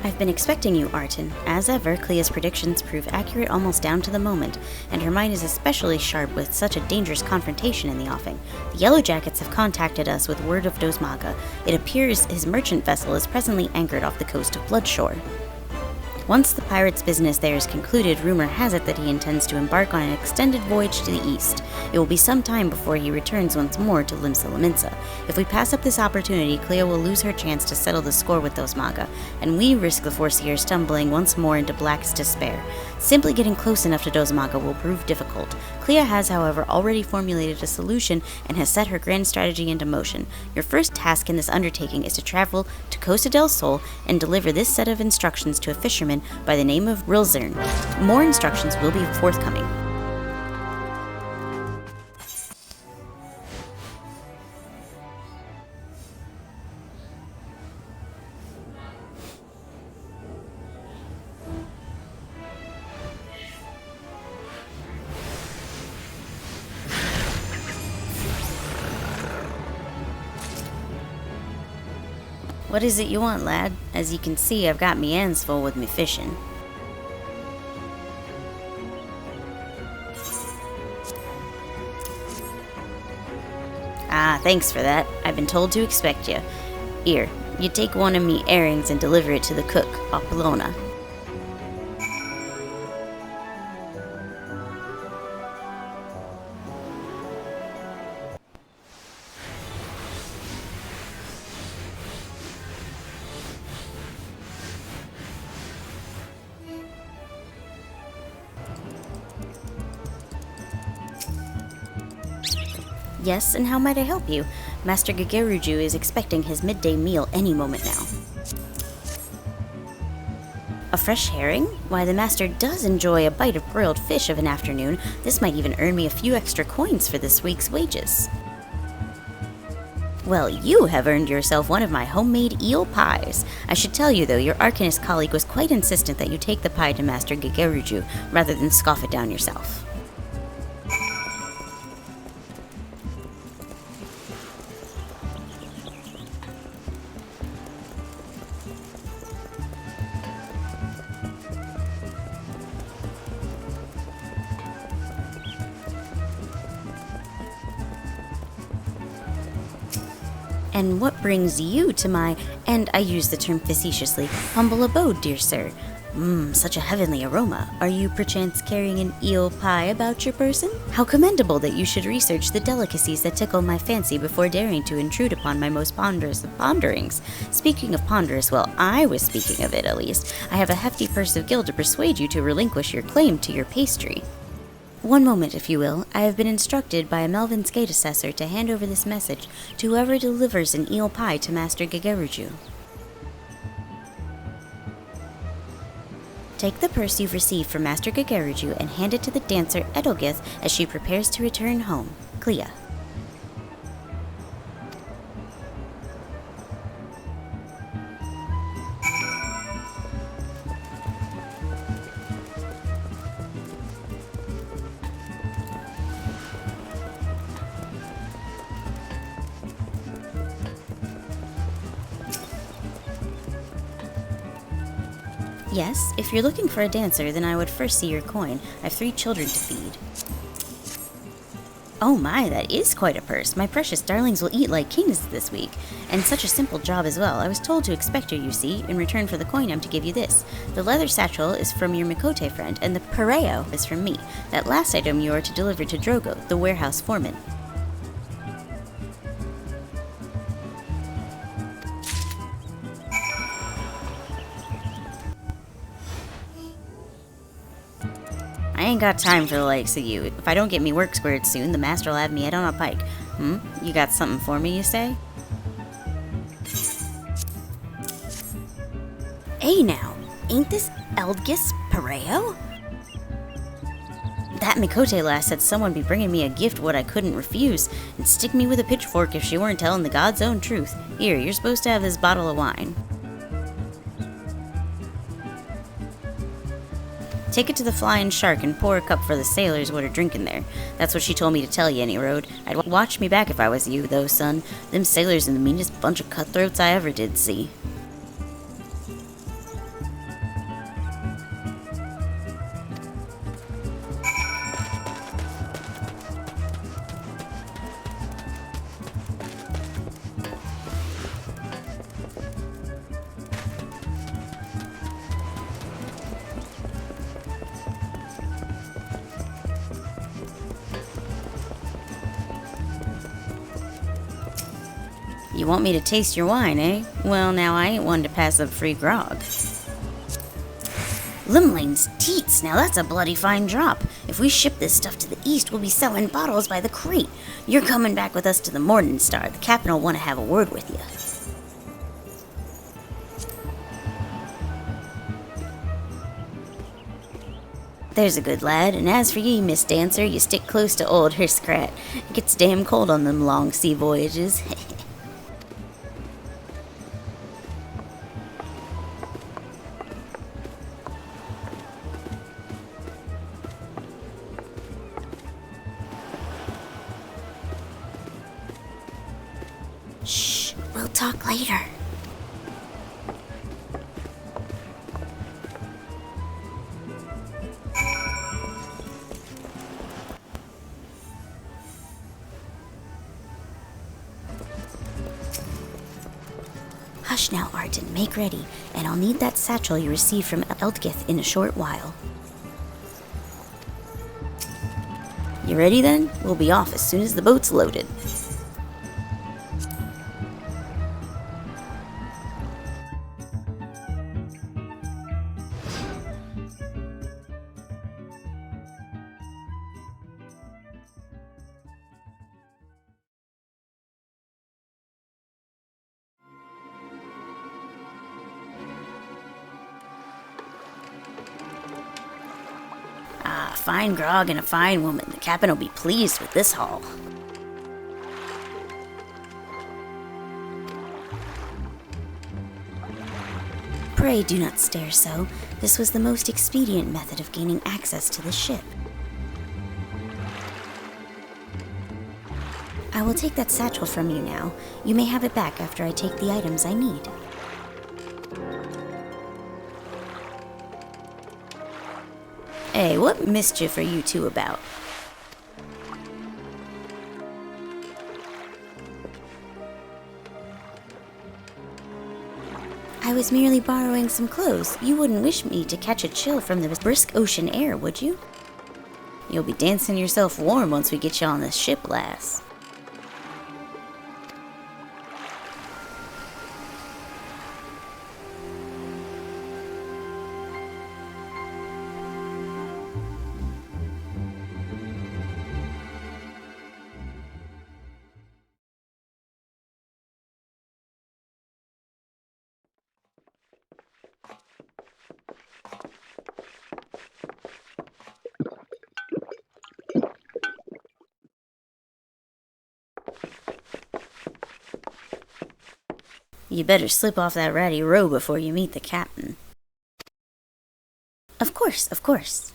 I've been expecting you, Arton. As ever, K'hlyia's predictions prove accurate almost down to the moment, and her mind is especially sharp with such a dangerous confrontation in the offing. The Yellow Jackets have contacted us with word of Doesmaga. It appears his merchant vessel is presently anchored off the coast of Bloodshore. Once the pirate's business there is concluded, rumor has it that he intends to embark on an extended voyage to the east. It will be some time before he returns once more to Limsa. If we pass up this opportunity, K'hlyia will lose her chance to settle the score with Doesmaga, and we risk the Forseer stumbling once more into Black's despair. Simply getting close enough to Doesmaga will prove difficult. K'hlyia has, however, already formulated a solution and has set her grand strategy into motion. Your first task in this undertaking is to travel to Costa del Sol and deliver this set of instructions to a fisherman by the name of Rilzern. More instructions will be forthcoming. What is it you want, lad? As you can see, I've got me hands full with me fishing. Ah, thanks for that. I've been told to expect you. Here, you take one of me herrings and deliver it to the cook, Apolona. Yes, and how might I help you? Master Gegeruju is expecting his midday meal any moment now. A fresh herring? Why, the master does enjoy a bite of broiled fish of an afternoon. This might even earn me a few extra coins for this week's wages. Well, you have earned yourself one of my homemade eel pies. I should tell you, though, your Arcanist colleague was quite insistent that you take the pie to Master Gegeruju rather than scoff it down yourself. And what brings you to my, and I use the term facetiously, humble abode, dear sir? Such a heavenly aroma. Are you perchance carrying an eel pie about your person? How commendable that you should research the delicacies that tickle my fancy before daring to intrude upon my most ponderous of ponderings. Speaking of ponderous, well, I was speaking of it at least. I have a hefty purse of gil to persuade you to relinquish your claim to your pastry. One moment, if you will. I have been instructed by a Melvin's Gate assessor to hand over this message to whoever delivers an eel pie to Master Gegeruju. Take the purse you've received from Master Gegeruju and hand it to the dancer Edelgith as she prepares to return home. K'hlyia. Yes, if you're looking for a dancer, then I would first see your coin. I have 3 children to feed. Oh my, that is quite a purse. My precious darlings will eat like kings this week. And such a simple job as well. I was told to expect you, you see. In return for the coin, I'm to give you this. The leather satchel is from your Mikote friend, and the pareo is from me. That last item you are to deliver to Drogo, the warehouse foreman. I ain't got time for the likes of you. If I don't get me work squared soon, the master will have me head on a pike. You got something for me, you say? Hey now, ain't this Eldgith's pareo? That Mikote lass said someone be bringing me a gift what I couldn't refuse, and stick me with a pitchfork if she weren't telling the God's own truth. Here, you're supposed to have this bottle of wine. Take it to the Flying Shark and pour a cup for the sailors what are drinking there. That's what she told me to tell you, any road. I'd watch me back if I was you, though, son. Them sailors are the meanest bunch of cutthroats I ever did see. You want me to taste your wine, eh? Well, now I ain't one to pass up free grog. Limlane's teats, now that's a bloody fine drop. If we ship this stuff to the east, we'll be selling bottles by the crate. You're coming back with us to the Morning Star. The captain will want to have a word with you. There's a good lad, and as for ye, Miss Dancer, you stick close to old Hirskrat. It gets damn cold on them long sea voyages. Shh, we'll talk later. Hush now, Arden, make ready, and I'll need that satchel you received from Eldgith in a short while. You ready then? We'll be off as soon as the boat's loaded. Ah, fine grog and a fine woman. The captain will be pleased with this haul. Pray do not stare so. This was the most expedient method of gaining access to the ship. I will take that satchel from you now. You may have it back after I take the items I need. Hey, what mischief are you two about? I was merely borrowing some clothes. You wouldn't wish me to catch a chill from the brisk ocean air, would you? You'll be dancing yourself warm once we get you on this ship, lass. You better slip off that ratty robe before you meet the captain. Of course, of course.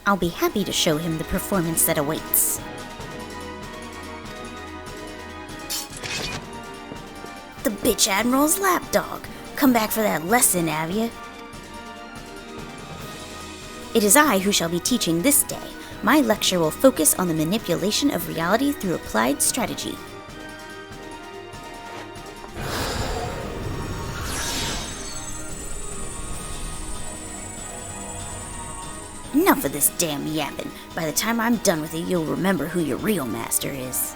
I'll be happy to show him the performance that awaits. The bitch Admiral's lapdog. Come back for that lesson, have ya? It is I who shall be teaching this day. My lecture will focus on the manipulation of reality through applied strategy. Enough of this damn yapping. By the time I'm done with it, you'll remember who your real master is.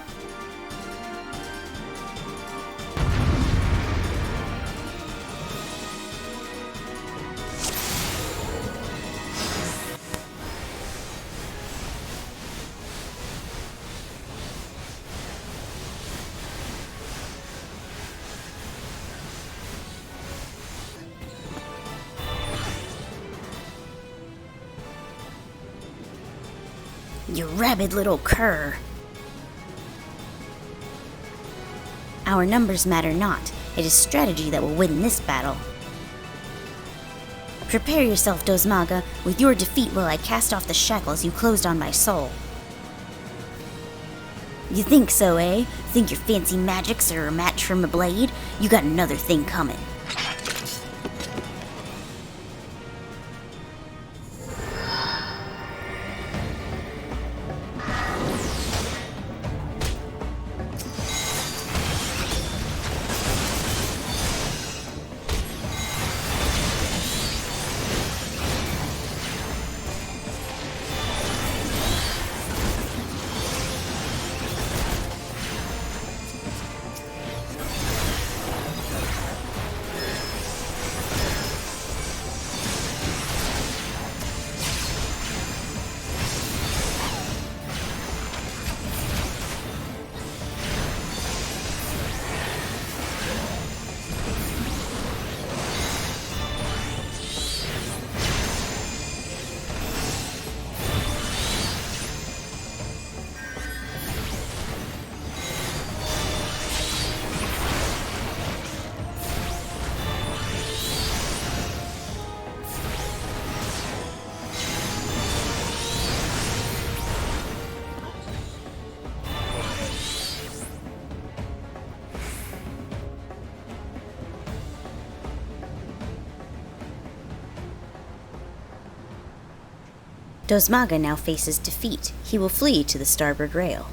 You rabid little cur. Our numbers matter not. It is strategy that will win this battle. Prepare yourself, Doesmaga. With your defeat will I cast off the shackles you closed on my soul. You think so, eh? Think your fancy magics are a match for my blade? You got another thing coming. Doesmaga now faces defeat. He will flee to the starboard rail.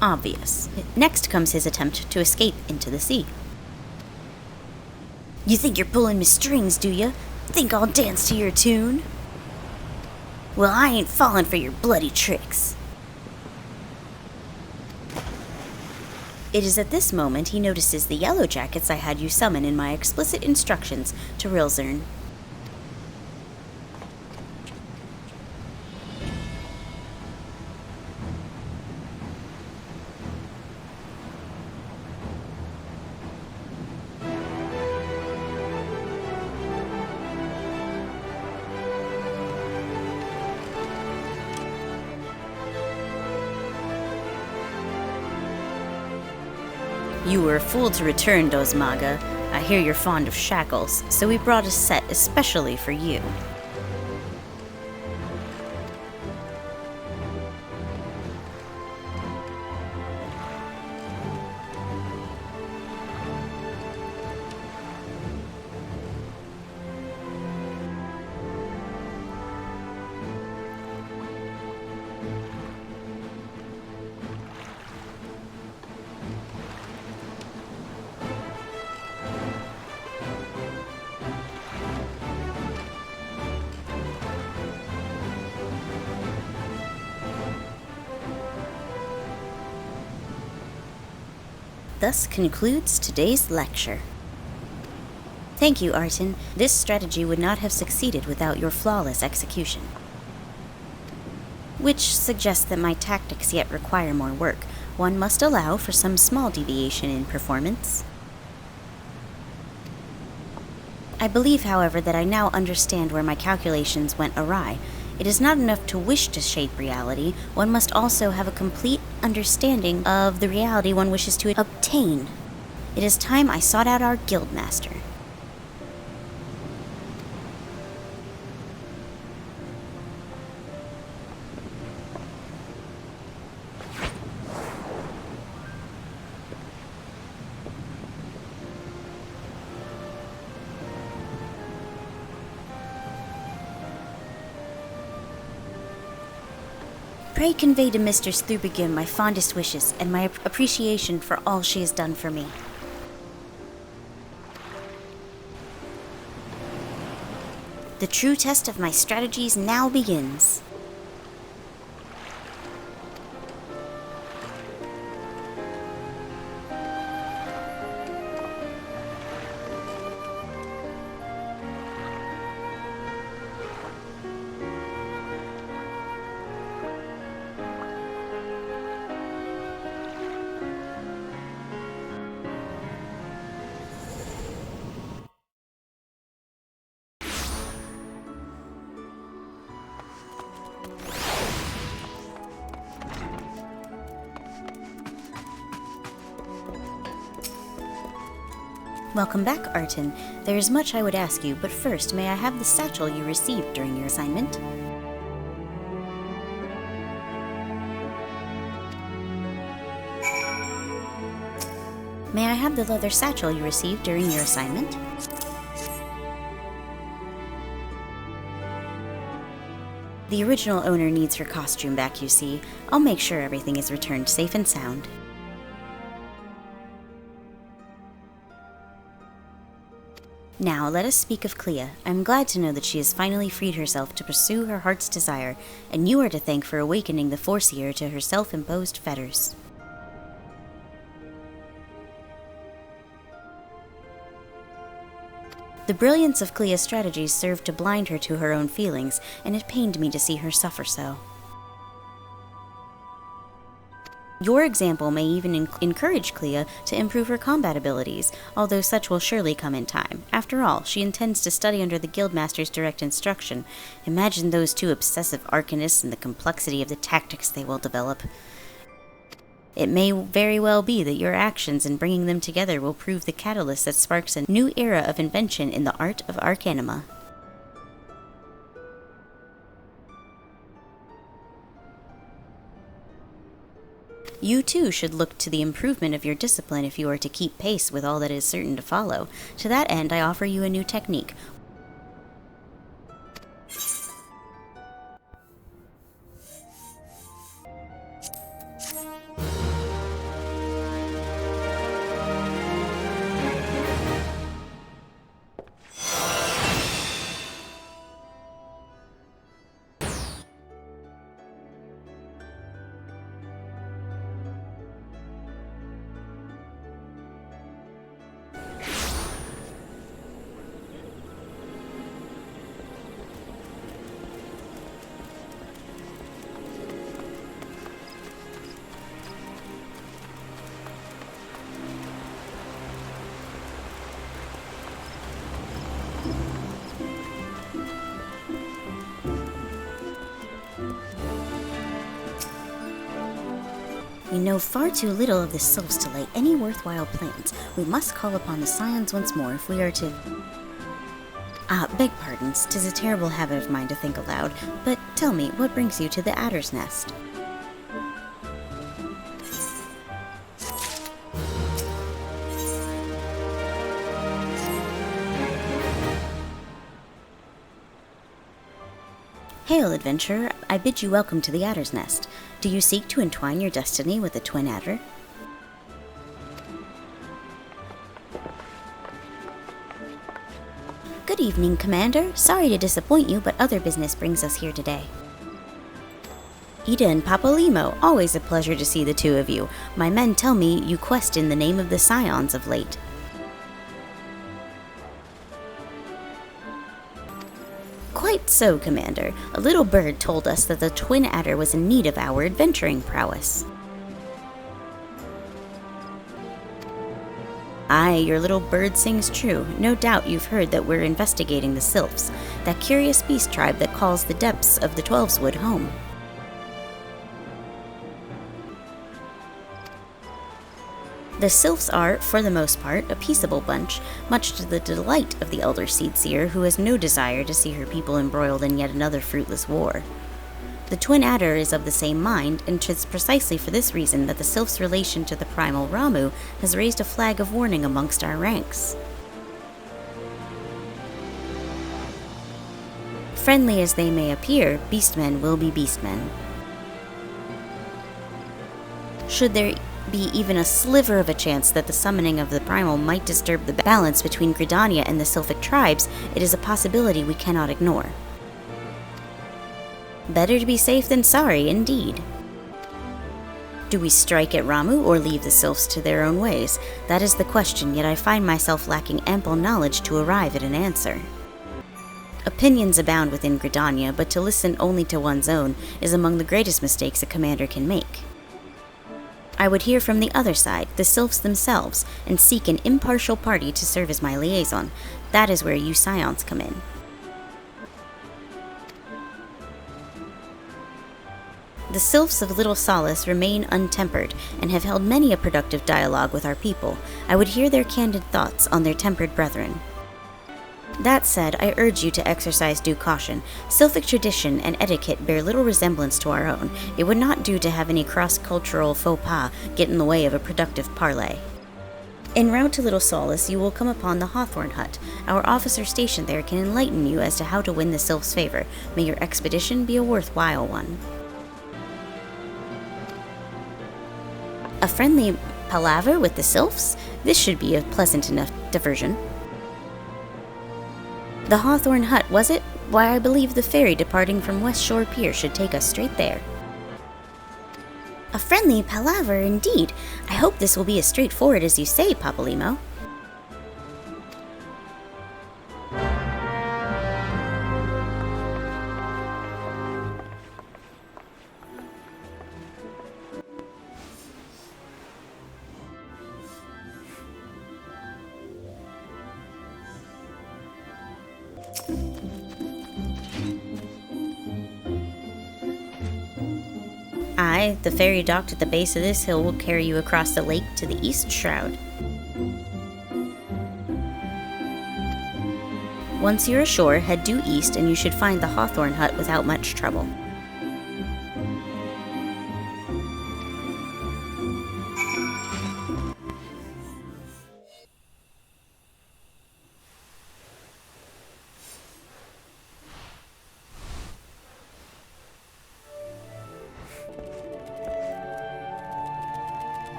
Obvious. Next comes his attempt to escape into the sea. You think you're pulling me strings, do you? Think I'll dance to your tune? Well, I ain't falling for your bloody tricks. It is at this moment he notices the yellow jackets I had you summon in my explicit instructions to Rilzern. You were a fool to return, Doesmaga. I hear you're fond of shackles, so we brought a set especially for you. Thus concludes today's lecture. Thank you, Arten. This strategy would not have succeeded without your flawless execution. Which suggests that my tactics yet require more work. One must allow for some small deviation in performance. I believe, however, that I now understand where my calculations went awry. It is not enough to wish to shape reality, one must also have a complete understanding of the reality one wishes to obtain. It is time I sought out our guildmaster. Pray convey to Mistress Thubigim my fondest wishes and my appreciation for all she has done for me. The true test of my strategies now begins. Welcome back, Arten. There is much I would ask you, but first, may I have the satchel you received during your assignment? May I have the leather satchel you received during your assignment? The original owner needs her costume back, you see. I'll make sure everything is returned safe and sound. Now, let us speak of K'hlyia. I'm glad to know that she has finally freed herself to pursue her heart's desire, and you are to thank for awakening the Forseer to her self-imposed fetters. The brilliance of K'hlyia's strategies served to blind her to her own feelings, and it pained me to see her suffer so. Your example may even encourage K'hlyia to improve her combat abilities, although such will surely come in time. After all, she intends to study under the Guildmaster's direct instruction. Imagine those two obsessive arcanists and the complexity of the tactics they will develop. It may very well be that your actions in bringing them together will prove the catalyst that sparks a new era of invention in the art of Arcanima. You too should look to the improvement of your discipline if you are to keep pace with all that is certain to follow. To that end, I offer you a new technique. We know far too little of the sylphs to lay any worthwhile plans. We must call upon the scions once more if we are to... beg pardons, 'tis a terrible habit of mine to think aloud, but tell me, what brings you to the adder's nest? Hail, adventurer, I bid you welcome to the adder's nest. Do you seek to entwine your destiny with the twin adder? Good evening, Commander. Sorry to disappoint you, but other business brings us here today. Ida and Papalymo, always a pleasure to see the two of you. My men tell me you quest in the name of the scions of late. Quite so, Commander. A little bird told us that the twin adder was in need of our adventuring prowess. Aye, your little bird sings true. No doubt you've heard that we're investigating the sylphs, that curious beast tribe that calls the depths of the Twelveswood home. The sylphs are, for the most part, a peaceable bunch, much to the delight of the elder seed-seer, who has no desire to see her people embroiled in yet another fruitless war. The twin adder is of the same mind, and 'tis precisely for this reason that the sylph's relation to the primal Ramu has raised a flag of warning amongst our ranks. Friendly as they may appear, beastmen will be beastmen. Should there be even a sliver of a chance that the summoning of the primal might disturb the balance between Gridania and the sylphic tribes, it is a possibility we cannot ignore. Better to be safe than sorry, indeed. Do we strike at Ramu or leave the sylphs to their own ways? That is the question, yet I find myself lacking ample knowledge to arrive at an answer. Opinions abound within Gridania, but to listen only to one's own is among the greatest mistakes a commander can make. I would hear from the other side, the sylphs themselves, and seek an impartial party to serve as my liaison. That is where you scions come in. The sylphs of Little Solace remain untempered, and have held many a productive dialogue with our people. I would hear their candid thoughts on their tempered brethren. That said, I urge you to exercise due caution. Sylphic tradition and etiquette bear little resemblance to our own. It would not do to have any cross-cultural faux pas get in the way of a productive parley. En route to Little Solace, you will come upon the Hawthorn Hut. Our officer stationed there can enlighten you as to how to win the sylph's favor. May your expedition be a worthwhile one. A friendly palaver with the sylphs? This should be a pleasant enough diversion. The Hawthorn Hut, was it? Why, I believe the ferry departing from West Shore Pier should take us straight there. A friendly palaver, indeed. I hope this will be as straightforward as you say, Papalymo. Aye, the ferry docked at the base of this hill will carry you across the lake to the East Shroud. Once you're ashore, head due east and you should find the Hawthorn Hut without much trouble.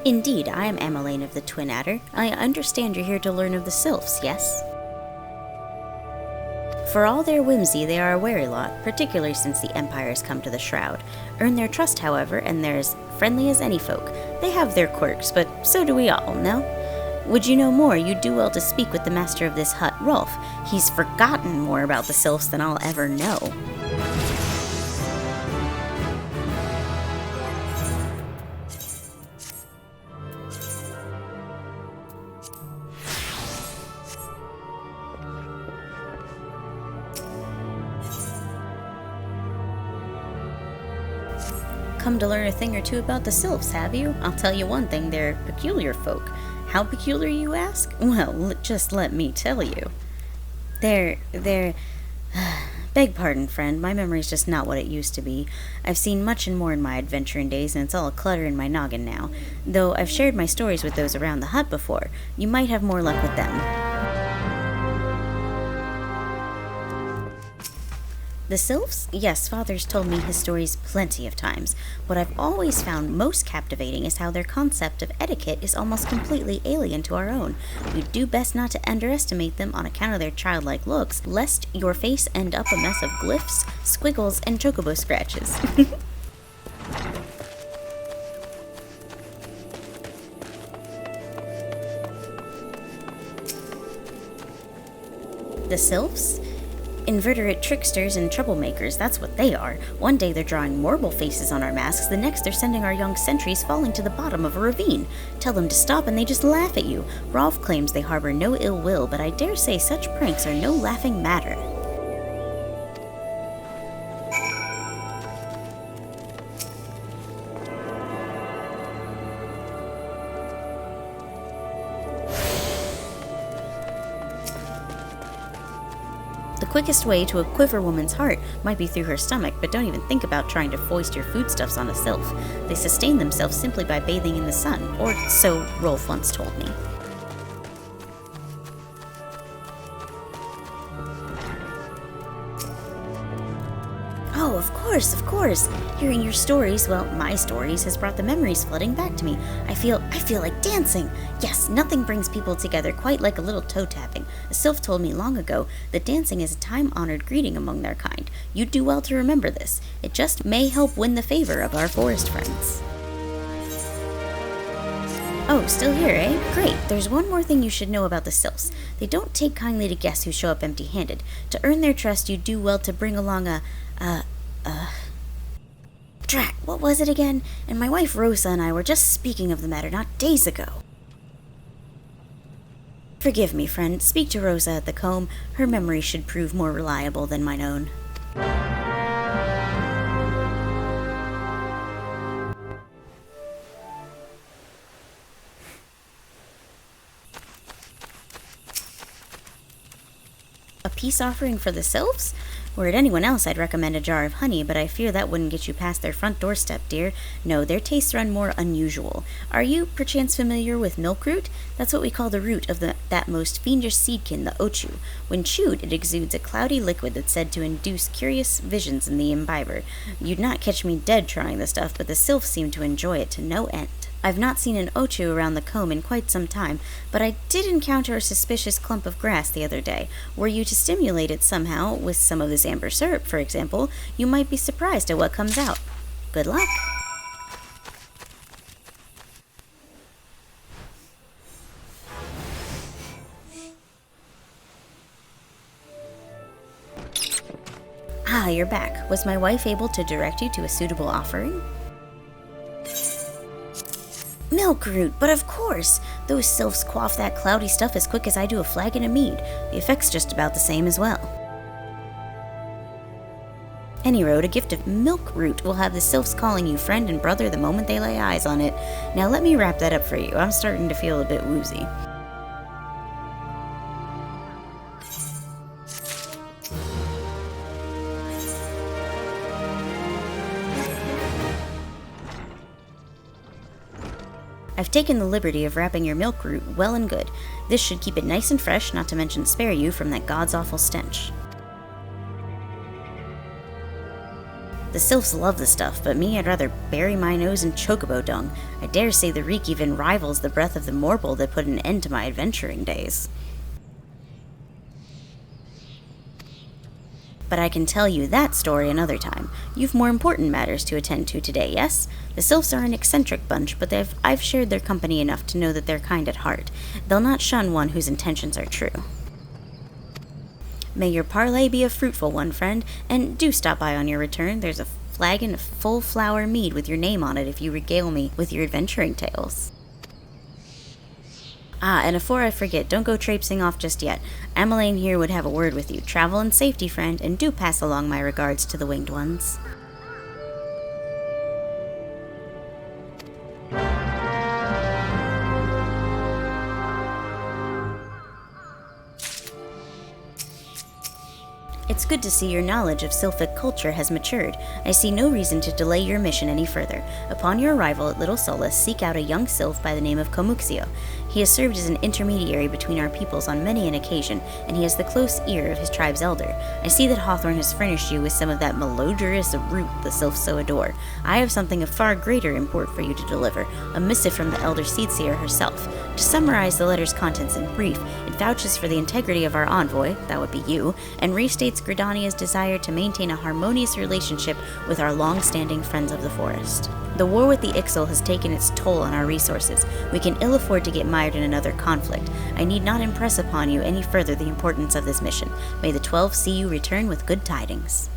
Indeed, I am Emmeline of the Twin Adder. I understand you're here to learn of the sylphs, yes? For all their whimsy, they are a wary lot, particularly since the Empire has come to the Shroud. Earn their trust, however, and they're as friendly as any folk. They have their quirks, but so do we all, no? Would you know more, you'd do well to speak with the master of this hut, Rolf. He's forgotten more about the sylphs than I'll ever know. Come to learn a thing or two about the sylphs, have you? I'll tell you one thing, they're peculiar folk. How peculiar, you ask? Well, just let me tell you. They're... Beg pardon, friend, my memory's just not what it used to be. I've seen much and more in my adventuring days, and it's all a clutter in my noggin now. Though I've shared my stories with those around the hut before, you might have more luck with them. The sylphs? Yes, Father's told me his stories plenty of times. What I've always found most captivating is how their concept of etiquette is almost completely alien to our own. You'd do best not to underestimate them on account of their childlike looks, lest your face end up a mess of glyphs, squiggles, and chocobo scratches. The sylphs? Inveterate tricksters and troublemakers, that's what they are. One day they're drawing marble faces on our masks, the next they're sending our young sentries falling to the bottom of a ravine. Tell them to stop and they just laugh at you. Rolf claims they harbor no ill will, but I dare say such pranks are no laughing matter. The quickest way to a quiver woman's heart might be through her stomach, but don't even think about trying to foist your foodstuffs on a sylph. They sustain themselves simply by bathing in the sun, or so Rolf once told me. Oh, of course. Hearing your stories, well, my stories, has brought the memories flooding back to me. I feel like dancing. Yes, nothing brings people together quite like a little toe tapping. A sylph told me long ago that dancing is a time-honored greeting among their kind. You'd do well to remember this. It just may help win the favor of our forest friends. Oh, still here, eh? Great. There's one more thing you should know about the sylphs. They don't take kindly to guests who show up empty-handed. To earn their trust, you'd do well to bring along Drat, what was it again? And my wife Rosa and I were just speaking of the matter not days ago. Forgive me, friend. Speak to Rosa at the comb. Her memory should prove more reliable than mine own. A peace offering for the sylphs? Were it anyone else, I'd recommend a jar of honey, but I fear that wouldn't get you past their front doorstep, dear. No, their tastes run more unusual. Are you, perchance, familiar with milk root? That's what we call the root of that most fiendish seedkin, the ochoo. When chewed, it exudes a cloudy liquid that's said to induce curious visions in the imbiber. You'd not catch me dead trying the stuff, but the sylphs seem to enjoy it to no end. I've not seen an ochoo around the comb in quite some time, but I did encounter a suspicious clump of grass the other day. Were you to stimulate it somehow, with some of this amber syrup, for example, you might be surprised at what comes out. Good luck! Ah, you're back. Was my wife able to direct you to a suitable offering? Milk root, but of course! Those sylphs quaff that cloudy stuff as quick as I do a flagon of mead. The effect's just about the same as well. Any road, a gift of milk root will have the sylphs calling you friend and brother the moment they lay eyes on it. Now let me wrap that up for you. I'm starting to feel a bit woozy. I've taken the liberty of wrapping your milk root well and good. This should keep it nice and fresh, not to mention spare you from that god's awful stench. The sylphs love the stuff, but me, I'd rather bury my nose in chocobo dung. I dare say the reek even rivals the breath of the morble that put an end to my adventuring days. But I can tell you that story another time. You've more important matters to attend to today, yes? The sylphs are an eccentric bunch, but I've shared their company enough to know that they're kind at heart. They'll not shun one whose intentions are true. May your parley be a fruitful one, friend, and do stop by on your return. There's a flagon of full flower mead with your name on it if you regale me with your adventuring tales. Ah, and before I forget, don't go traipsing off just yet. Ameline here would have a word with you. Travel in safety, friend, and do pass along my regards to the winged ones. It's good to see your knowledge of sylphic culture has matured. I see no reason to delay your mission any further. Upon your arrival at Little Solace, seek out a young sylph by the name of Komuxio. He has served as an intermediary between our peoples on many an occasion, and he has the close ear of his tribe's elder. I see that Hawthorne has furnished you with some of that malodorous root the sylphs so adore. I have something of far greater import for you to deliver, a missive from the elder seedseer herself. To summarize the letter's contents in brief, it vouches for the integrity of our envoy, that would be you, and restates Gridania's desire to maintain a harmonious relationship with our long-standing friends of the forest. The war with the Ixal has taken its toll on our resources. We can ill afford to get mired in another conflict. I need not impress upon you any further the importance of this mission. May the 12 see you return with good tidings.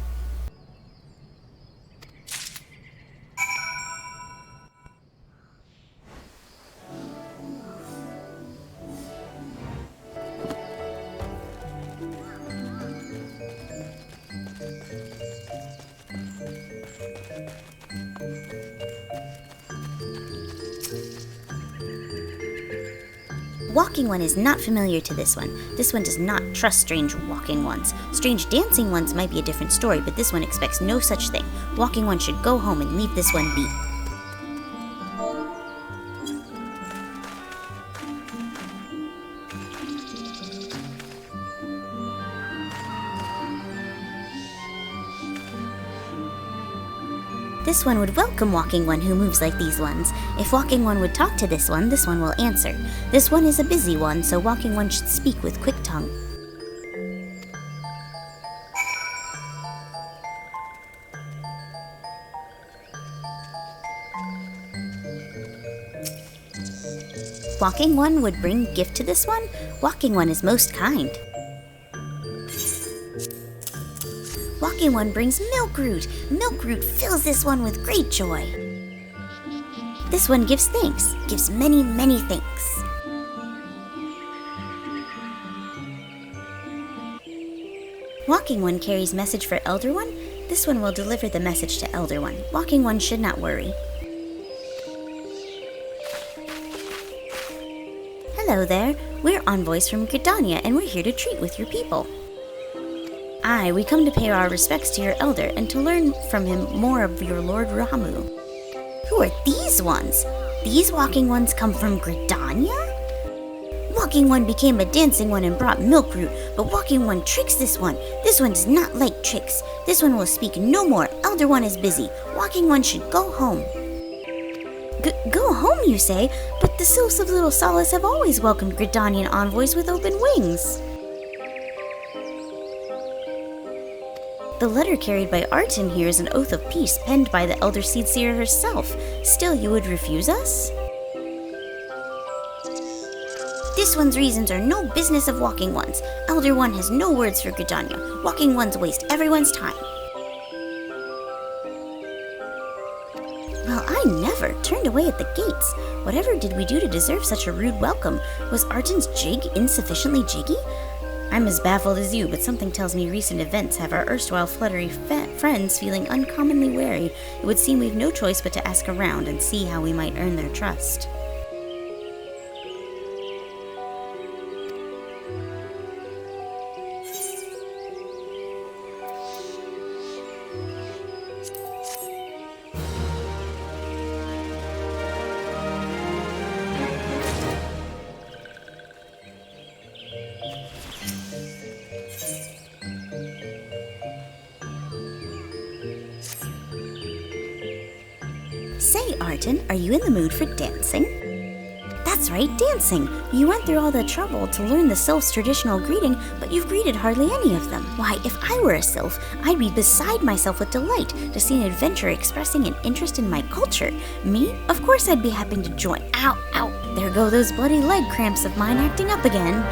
Walking One is not familiar to this one. This one does not trust strange walking ones. Strange dancing ones might be a different story, but this one expects no such thing. Walking One should go home and leave this one be. This one would welcome Walking One who moves like these ones. If Walking One would talk to this one will answer. This one is a busy one, so Walking One should speak with quick tongue. Walking One would bring gift to this one? Walking One is most kind. Walking One brings milkroot. Milkroot fills this one with great joy. This one gives thanks, gives many, many thanks. Walking One carries message for Elder One. This one will deliver the message to Elder One. Walking One should not worry. Hello there. We're envoys from Gridania, and we're here to treat with your people. Aye, we come to pay our respects to your elder and to learn from him more of your Lord Rahamu. Who are these ones? These Walking Ones come from Gridania? Walking One became a dancing one and brought milkroot, but Walking One tricks this one. This one does not like tricks. This one will speak no more. Elder One is busy. Walking One should go home. Go home, you say? But the sylphs of Little Solace have always welcomed Gridanian envoys with open wings. The letter carried by Arton here is an oath of peace penned by the Elder Seedseer herself. Still, you would refuse us? This one's reasons are no business of Walking One's. Elder One has no words for Gridania. Walking Ones waste everyone's time. Well, I never turned away at the gates. Whatever did we do to deserve such a rude welcome? Was Arton's jig insufficiently jiggy? I'm as baffled as you, but something tells me recent events have our erstwhile fluttery friends feeling uncommonly wary. It would seem we've no choice but to ask around and see how we might earn their trust. Say, Arten, are you in the mood for dancing? That's right, dancing. You went through all the trouble to learn the sylph's traditional greeting, but you've greeted hardly any of them. Why, if I were a sylph, I'd be beside myself with delight to see an adventurer expressing an interest in my culture. Me? Of course I'd be happy to join. Ow, ow. There go those bloody leg cramps of mine acting up again.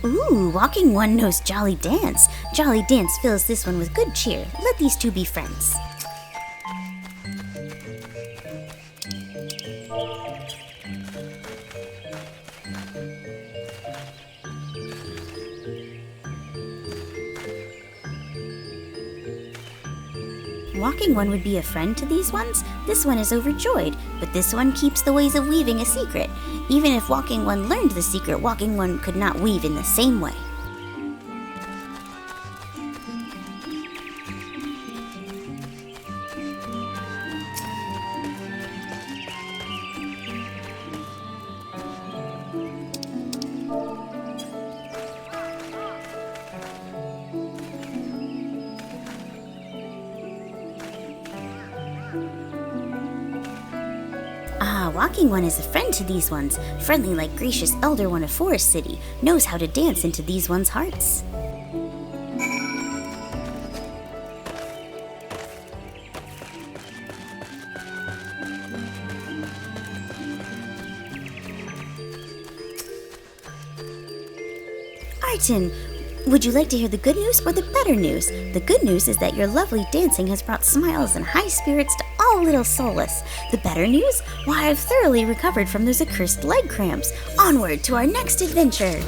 Ooh, Walking One knows Jolly Dance. Jolly Dance fills this one with good cheer. Let these two be friends. Walking One would be a friend to these ones. This one is overjoyed, but this one keeps the ways of weaving a secret. Even if Walking One learned the secret, Walking One could not weave in the same way. Walking One is a friend to these ones, friendly like gracious Elder One of Forest City, knows how to dance into these ones' hearts. Arten, would you like to hear the good news or the better news? The good news is that your lovely dancing has brought smiles and high spirits to all little Solus. The better news? Why, I've thoroughly recovered from those accursed leg cramps. Onward to our next adventure!